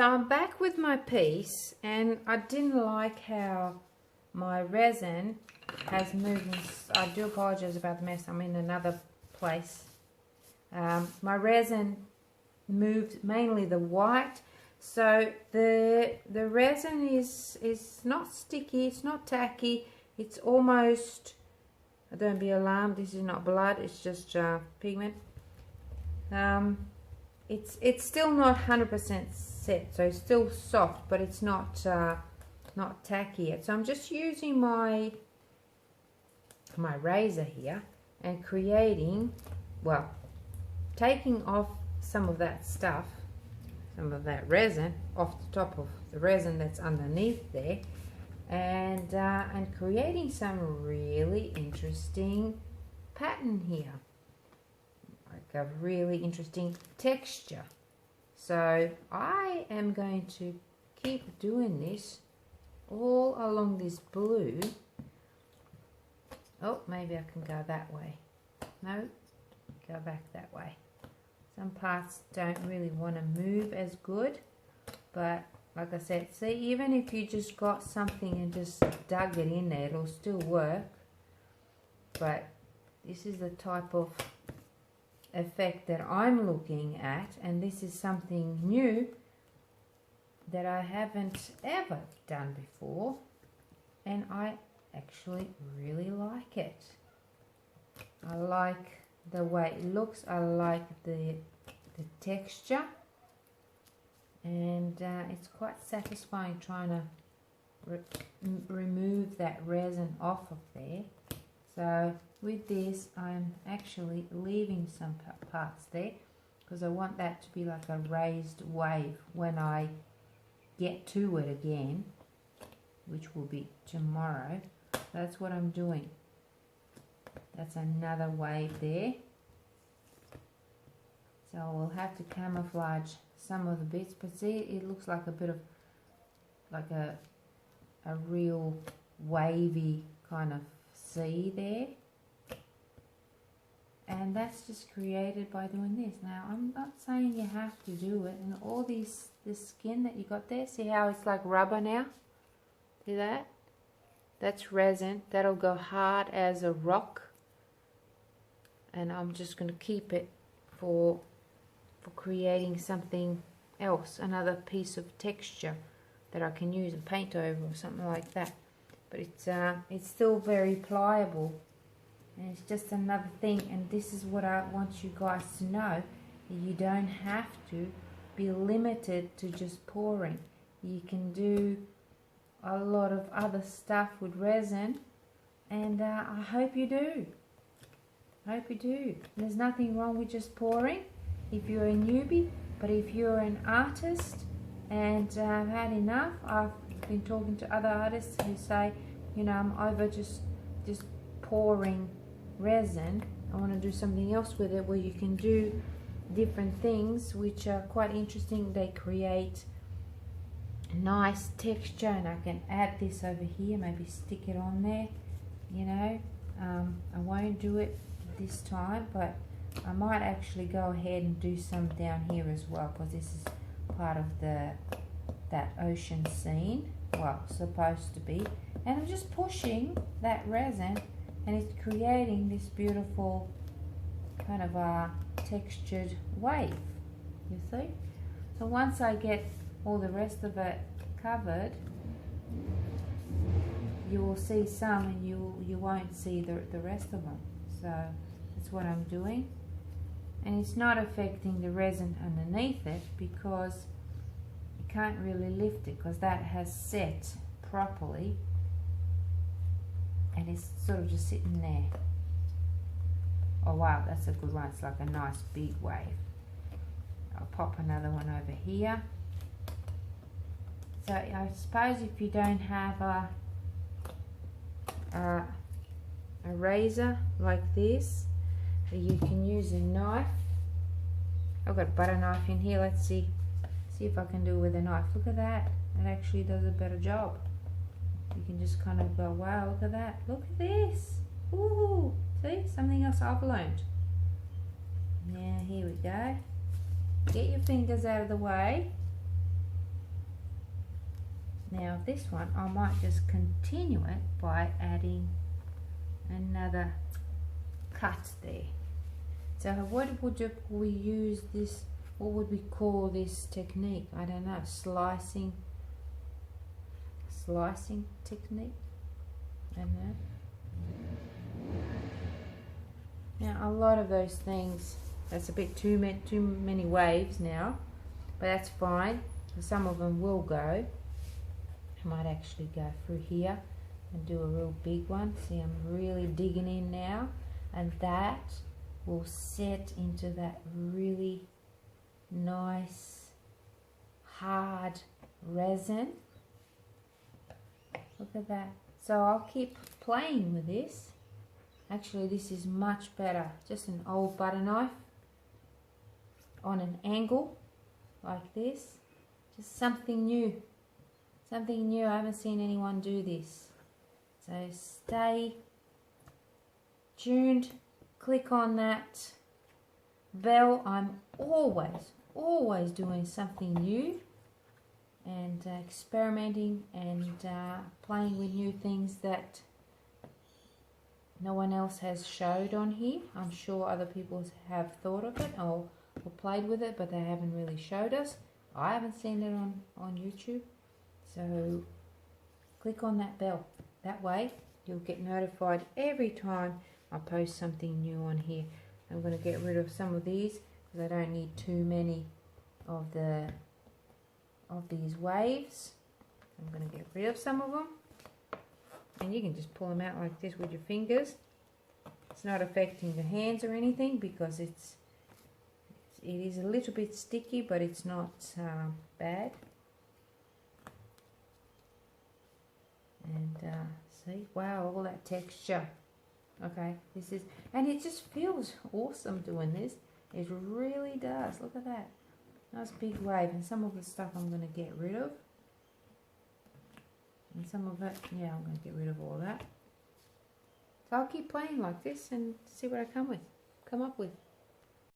So I'm back with my piece, and I didn't like how my resin has moved. I do apologize about the mess. I'm in another place. My resin moved mainly the white, so the resin is not sticky, it's not tacky, it's almost, don't be alarmed, this is not blood, it's just pigment. It's still not 100% set, so it's still soft, but it's not not tacky yet. So I'm just using my razor here and creating, well, taking off some of that stuff, some of that resin off the top of the resin that's underneath there, and creating some really interesting pattern here, like a really interesting texture. So I am going to keep doing this all along this blue. Oh, maybe I can go that way. No, go back that way. Some parts don't really want to move as good, but like I said, see, even if you just got something and just dug it in there, it'll still work. But this is the type of effect that I'm looking at, and this is something new that I haven't ever done before, and I actually really like it. I like the way it looks, I like the texture, and it's quite satisfying trying to remove that resin off of there. So with this, I'm actually leaving some parts there because I want that to be like a raised wave when I get to it again, which will be tomorrow. That's what I'm doing. That's another wave there. So we'll have to camouflage some of the bits, but see, it looks like a bit of like a real wavy kind of sea there, and that's just created by doing this. Now I'm not saying you have to do it, and all this skin that you got there, see how it's like rubber now? See that? That's resin. That'll go hard as a rock, and I'm just going to keep it for creating something else, another piece of texture that I can use and paint over or something like that. But it's still very pliable, and it's just another thing. And this is what I want you guys to know: you don't have to be limited to just pouring. You can do a lot of other stuff with resin, and I hope you do. I hope you do. There's nothing wrong with just pouring if you're a newbie, but if you're an artist and have had enough, I've been talking to other artists who say, you know, I'm over just pouring resin. I want to do something else with it, where you can do different things which are quite interesting. They create nice texture, and I can add this over here, maybe stick it on there, you know. I won't do it this time, but I might actually go ahead and do some down here as well, because this is part of that ocean scene, well, supposed to be. And I'm just pushing that resin, and it's creating this beautiful kind of a textured wave, you see. So once I get all the rest of it covered, you will see some, and you won't see the rest of them. So that's what I'm doing, and it's not affecting the resin underneath it, because you can't really lift it because that has set properly, and it's sort of just sitting there. Oh wow, that's a good one. It's like a nice big wave. I'll pop another one over here. So I suppose if you don't have a razor like this, you can use a knife. I've got a butter knife in here. Let's see if I can do it with a knife. Look at that. It actually does a better job. You can just kind of go, wow, look at that. Look at this. Ooh, see, something else I've learned. Now here we go. Get your fingers out of the way. Now this one, I might just continue it by adding another cut there. So what would we use this, what would we call this technique? I don't know, slicing technique? I don't know. Now a lot of those things, that's a bit too many waves now, but that's fine. Some of them will go. I might actually go through here and do a real big one. See, I'm really digging in now, and that will set into that really nice hard resin. Look at that. So I'll keep playing with this. Actually, this is much better. Just an old butter knife on an angle like this. Just something new. Something new. I haven't seen anyone do this. So stay tuned. Click on that bell. I'm always doing something new and experimenting and playing with new things that no one else has showed on here. I'm sure other people have thought of it or played with it, but they haven't really showed us. I haven't seen it on YouTube. So click on that bell. That way you'll get notified every time I post something new on here. I'm going to get rid of some of these because I don't need too many of these waves. I'm going to get rid of some of them. And you can just pull them out like this with your fingers. It's not affecting the hands or anything because it is a little bit sticky, but it's not bad. And see, wow, all that texture. Okay, this is, and it just feels awesome doing this. It really does. Look at that. Nice big wave. And some of the stuff I'm going to get rid of. And some of it, yeah, I'm going to get rid of all that. So I'll keep playing like this and see what I come up with.